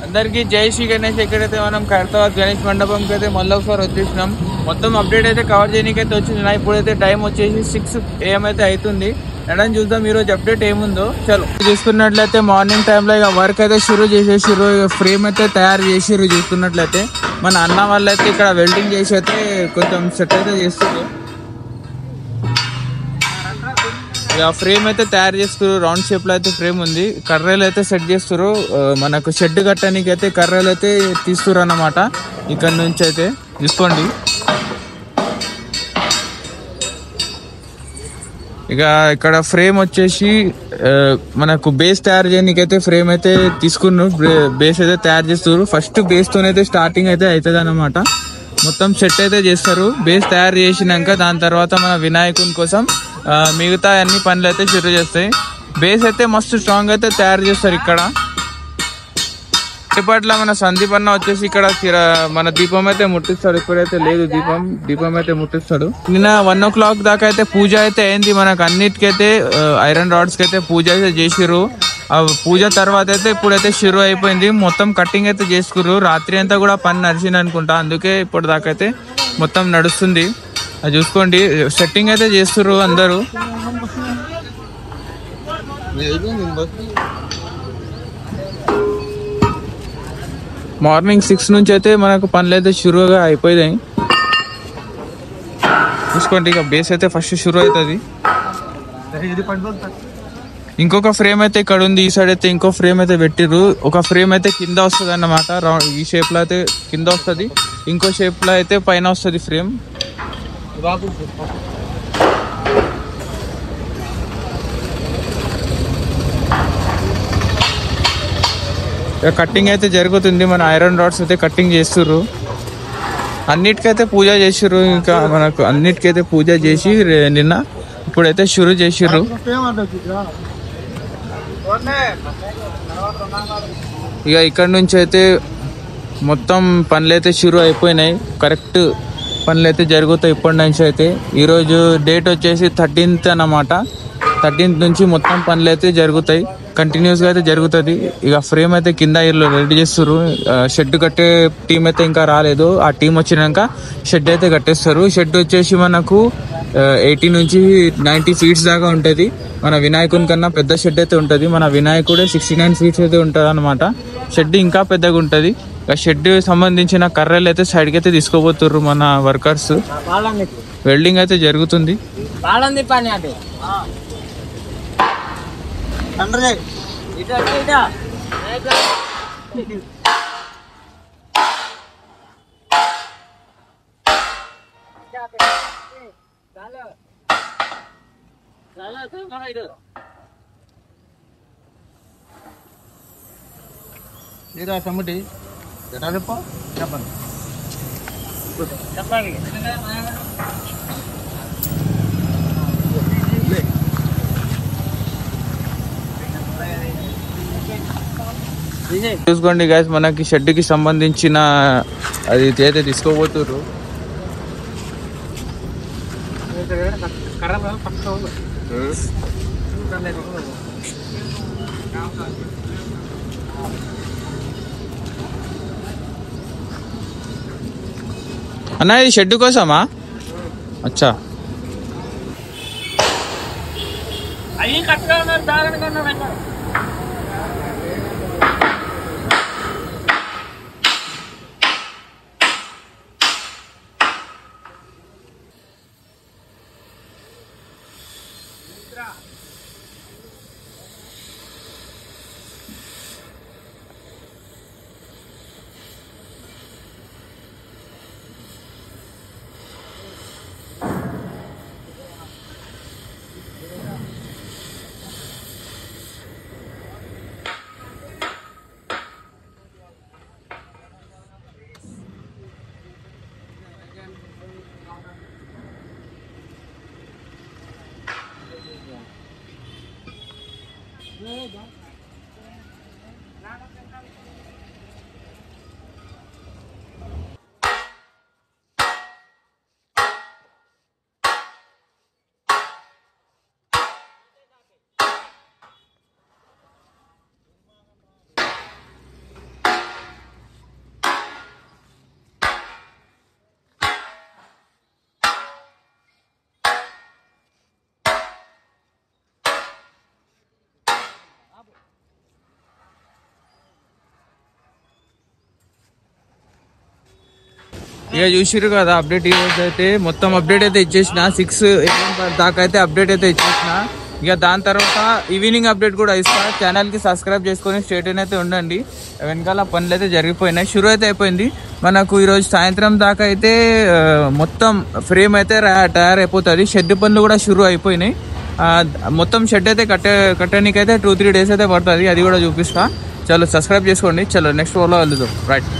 అందరికి జై శ్రీ గణేష్. ఎక్కడైతే మనం ఖైరతాబాద్ గణేష్ మండపంకి అయితే మళ్ళీ ఒకసారి వచ్చేసినాం. మొత్తం అప్డేట్ అయితే కవర్ చేయడానికి అయితే వచ్చింది. ఇప్పుడైతే టైం వచ్చేసి 6 AM అయితే అవుతుంది. ఎడని చూద్దాం ఈరోజు అప్డేట్ ఏముందో. చలో చూసుకున్నట్లయితే మార్నింగ్ టైంలో ఇక వర్క్ అయితే షురూ చేసేసారు. ఫ్రేమ్ అయితే తయారు చేసిర్రు. చూసుకున్నట్లయితే మన అన్న వాళ్ళు అయితే ఇక్కడ వెల్డింగ్ చేసి అయితే కొంచెం సెట్ అయితే చేస్తారు. ఇక ఫ్రేమ్ అయితే తయారు చేస్తారు. రౌండ్ షేప్ లో అయితే ఫ్రేమ్ ఉంది. కర్రలు అయితే సెట్ చేస్తారు. మనకు షెడ్ కట్టడానికి అయితే కర్రలు అయితే తీస్తారు అన్నమాట. ఇక్కడ నుంచి అయితే తీసుకోండి. ఇక ఇక్కడ ఫ్రేమ్ వచ్చేసి మనకు బేస్ తయారు చేయడానికి అయితే ఫ్రేమ్ అయితే తీసుకున్నారు. బేస్ అయితే తయారు చేస్తారు. ఫస్ట్ బేస్ తోనైతే స్టార్టింగ్ అయితే అవుతుంది అన్నమాట. మొత్తం సెట్ అయితే చేస్తారు. బేస్ తయారు చేసినాక దాని తర్వాత మన వినాయకుని కోసం మిగతా అన్ని పనులు అయితే షురూ చేస్తాయి. బేస్ అయితే మస్తు స్ట్రాంగ్ అయితే తయారు చేస్తారు. ఇక్కడ ఇప్పట్లో మన సందీప్ అన్న వచ్చేసి ఇక్కడ మన దీపం అయితే ముట్టిస్తాడు. ఇప్పుడైతే లేదు దీపం అయితే ముట్టిస్తాడు. నిన్న 1 o'clock దాకా అయితే పూజ అయితే అయింది. మనకు అన్నిటికైతే ఐరన్ రాడ్స్ కి అయితే పూజ అయితే చేసిర్రు. ఆ పూజ తర్వాత అయితే ఇప్పుడైతే షురూ అయిపోయింది. మొత్తం కట్టింగ్ అయితే చేసుకుర్రు. రాత్రి అంతా కూడా పని నడిచింది అనుకుంటా. అందుకే ఇప్పుడు దాకా అయితే మొత్తం నడుస్తుంది. అది చూసుకోండి. సెట్టింగ్ అయితే చేస్తుర్రు అందరూ. మార్నింగ్ 6 నుంచి అయితే మనకు పనులు అయితే షురూగా అయిపోయాయి. చూసుకోండి. ఇక బేస్ అయితే ఫస్ట్ షురూ అవుతుంది. ఇంకొక ఫ్రేమ్ అయితే ఇక్కడ ఉంది. ఈ సైడ్ అయితే ఇంకో ఫ్రేమ్ అయితే పెట్టిర్రు. ఒక ఫ్రేమ్ అయితే కింద వస్తుంది అన్నమాట. ఈ షేప్ లో అయితే కింద వస్తుంది. ఇంకో షేప్ లో అయితే పైన వస్తుంది ఫ్రేమ్. కట్టింగ్ అయితే జరుగుతుంది. మన ఐరన్ రాడ్స్ అయితే కట్టింగ్ చేస్తుర్రు. అన్నిటికైతే పూజ చేసిర్రు. ఇంకా మనకు అన్నిటికైతే పూజ చేసి నిన్న ఇప్పుడైతే షురూ చేసిర్రు. ఇక ఇక్కడ నుంచి అయితే మొత్తం పనులు అయితే షురూ అయిపోయినాయి. కరెక్ట్ పనులు అయితే జరుగుతాయి ఇప్పటి నుంచి అయితే. ఈరోజు డేట్ వచ్చేసి 13th అన్నమాట. 13th నుంచి మొత్తం పనులు అయితే జరుగుతాయి. కంటిన్యూస్గా అయితే జరుగుతుంది. ఇక ఫ్రేమ్ అయితే కింద రెడీ చేస్తారు. షెడ్ కట్టే టీం అయితే ఇంకా రాలేదు. ఆ టీం వచ్చినాక షెడ్ అయితే కట్టేస్తారు. షెడ్ వచ్చేసి మనకు 80 నుంచి 90 feet దాకా ఉంటుంది. మన వినాయకుని కన్నా పెద్ద షెడ్ అయితే ఉంటుంది. మన వినాయకుడే 69 feet అయితే ఉంటుంది అనమాట. షెడ్ ఇంకా పెద్దగా ఉంటుంది. షెడ్ సంబంధించిన కర్రలు అయితే సైడ్కి అయితే తీసుకోబోతుర్రు మన వర్కర్స్. వెల్డింగ్ అయితే జరుగుతుంది. సమ్మటి ఎట్లా చెప్పండి. చూసుకోండి గైస్, మనకి షెడ్ కి సంబంధించిన అది అయితే తీసుకోబోతుర్రు. అన్న ఇది షెడ్ కోసమా? అచ్చా ఇక చూసిరు కదా అప్డేట్. ఈ రోజు అయితే మొత్తం అప్డేట్ అయితే ఇచ్చేసిన 6 AM దాకా అయితే అప్డేట్ అయితే ఇచ్చేసిన. ఇక దాని తర్వాత ఈవినింగ్ అప్డేట్ కూడా ఇస్తా. ఛానల్కి సబ్స్క్రైబ్ చేసుకొని స్టేట్ అయితే ఉండండి. వెనకాల పనులు అయితే జరిగిపోయినాయి, షురు అయితే అయిపోయింది మనకు. ఈరోజు సాయంత్రం దాకా అయితే మొత్తం ఫ్రేమ్ అయితే తయారైపోతుంది. షెడ్ పనులు కూడా షురు అయిపోయినాయి. మొత్తం షెడ్ అయితే కట్టడానికి అయితే 2-3 days అయితే పడుతుంది. అది కూడా చూపిస్తా. చలో సబ్స్క్రైబ్ చేసుకోండి. చలో నెక్స్ట్ ఫోలో వెళ్దాం. రైట్.